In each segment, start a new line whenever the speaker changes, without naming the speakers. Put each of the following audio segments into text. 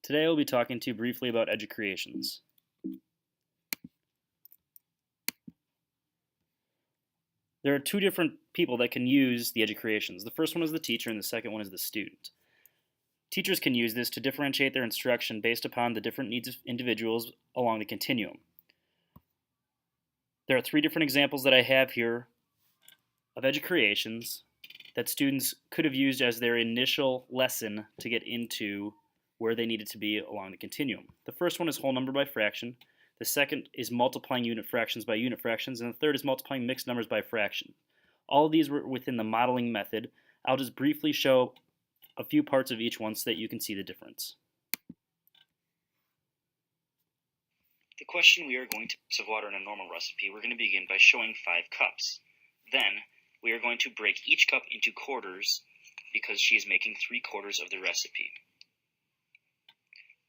Today we'll be talking to you briefly about educreations. There are two different people that can use the educreations. The first one is the teacher and the second one is the student. Teachers can use this to differentiate their instruction based upon the different needs of individuals along the continuum. There are three different examples that I have here of educreations that students could have used as their initial lesson to get into where they needed to be along the continuum. The first one is whole number by fraction. The second is multiplying unit fractions by unit fractions, and the third is multiplying mixed numbers by fraction. All of these were within the modeling method. I'll just briefly show a few parts of each one so that you can see the difference.
The question we are going to mix of water in a normal recipe, we're going to begin by showing 5 cups. Then, we are going to break each cup into quarters because she is making 3/4 of the recipe.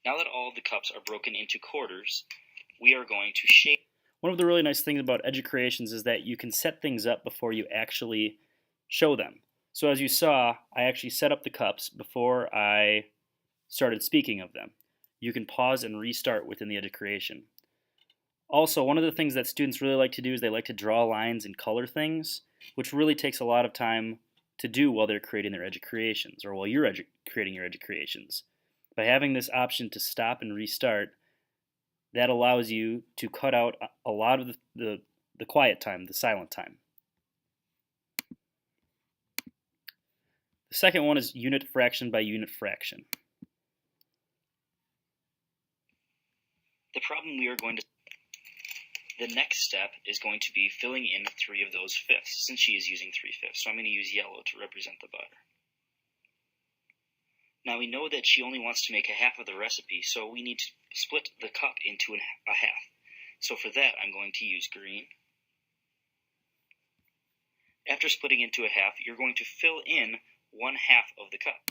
Now that all of the cups are broken into quarters, we are going to shape.
One of the really nice things about educreations is that you can set things up before you actually show them. So as you saw, I actually set up the cups before I started speaking of them. You can pause and restart within the educreation. Also, one of the things that students really like to do is they like to draw lines and color things, which really takes a lot of time to do while they're creating their educreations or while you're creating your educreations. By having this option to stop and restart, that allows you to cut out a lot of the quiet time, the silent time. The second one is unit fraction by unit fraction.
The problem we are going to. The next step is going to be filling in 3 of those fifths, since she is using 3/5. So I'm going to use yellow to represent the butter. Now we know that she only wants to make a half of the recipe, so we need to split the cup into a half. So for that, I'm going to use green. After splitting into a half, you're going to fill in 1/2 of the cup.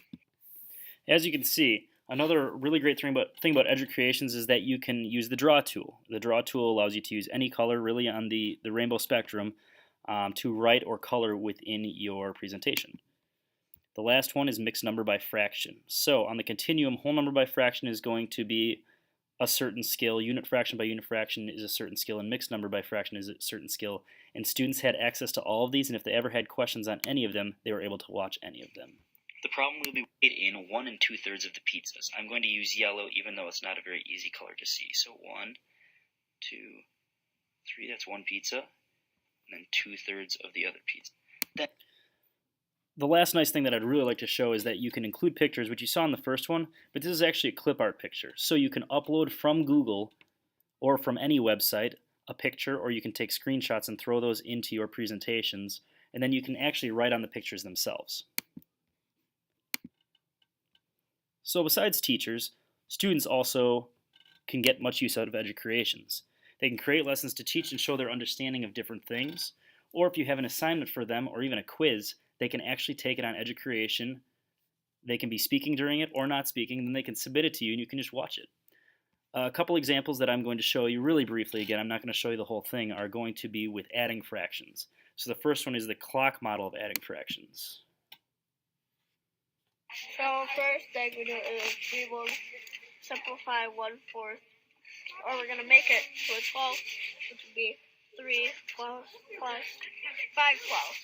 As you can see, another really great thing about educreations is that you can use the draw tool. The draw tool allows you to use any color really on the rainbow spectrum to write or color within your presentation. The last one is mixed number by fraction. So on the continuum, whole number by fraction is going to be a certain skill, unit fraction by unit fraction is a certain skill, and mixed number by fraction is a certain skill. And students had access to all of these, and if they ever had questions on any of them, they were able to watch any of them.
The problem will be weighed in 1 2/3 of the pizzas. I'm going to use yellow even though it's not a very easy color to see. So 1, 2, 3, that's 1 pizza, and then 2/3 of the other pizza.
The last nice thing that I'd really like to show is that you can include pictures, which you saw in the first one, but this is actually a clip art picture. So you can upload from Google or from any website a picture, or you can take screenshots and throw those into your presentations, and then you can actually write on the pictures themselves. So besides teachers, students also can get much use out of educreations. They can create lessons to teach and show their understanding of different things, or if you have an assignment for them or even a quiz, they can actually take it on educreation. They can be speaking during it or not speaking, and then they can submit it to you and you can just watch it. A couple examples that I'm going to show you really briefly, again, I'm not going to show you the whole thing, are going to be with adding fractions. So the first one is the clock model of adding fractions.
So first thing we will simplify 1/4, or we're going to make it to a 12, which would be 3 plus 5 12.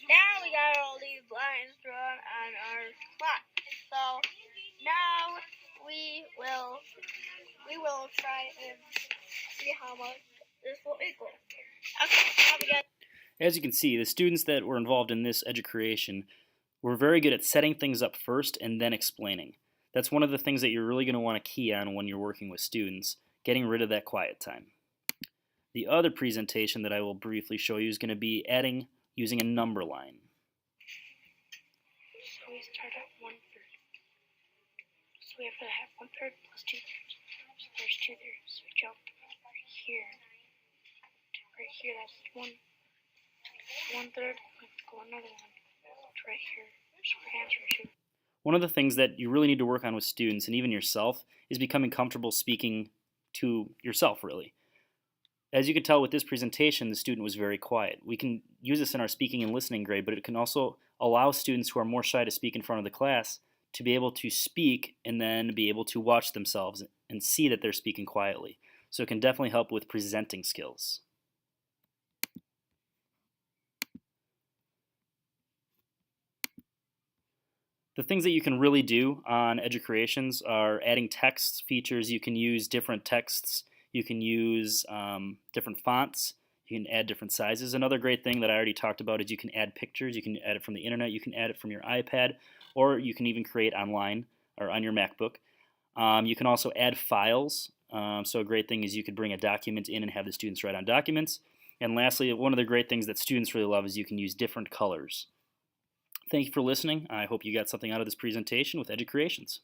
Now we got all these lines drawn on our clock. So now we will try and see how much this will equal. Okay, now we got.
As you can see, the students that were involved in this educreation were very good at setting things up first and then explaining. That's one of the things that you're really going to want to key on when you're working with students, getting rid of that quiet time. The other presentation that I will briefly show you is going to be using a number line.
So we start at 1/3. So we have to have 1/3 plus 2/3. So there's 2/3. So we jump right here. Right here, that's 1/3. We go another one. Right here. So we're answering 2.
One of the things that you really need to work on with students and even yourself is becoming comfortable speaking to yourself, really. As you can tell with this presentation, the student was very quiet. We can use this in our speaking and listening grade, but it can also allow students who are more shy to speak in front of the class to be able to speak and then be able to watch themselves and see that they're speaking quietly. So it can definitely help with presenting skills. The things that you can really do on educreations are adding text features. You can use different texts. You can use different fonts. You can add different sizes. Another great thing that I already talked about is you can add pictures. You can add it from the internet. You can add it from your iPad, or you can even create online or on your MacBook. You can also add files. So a great thing is you could bring a document in and have the students write on documents. And lastly, one of the great things that students really love is you can use different colors. Thank you for listening. I hope you got something out of this presentation with educreations.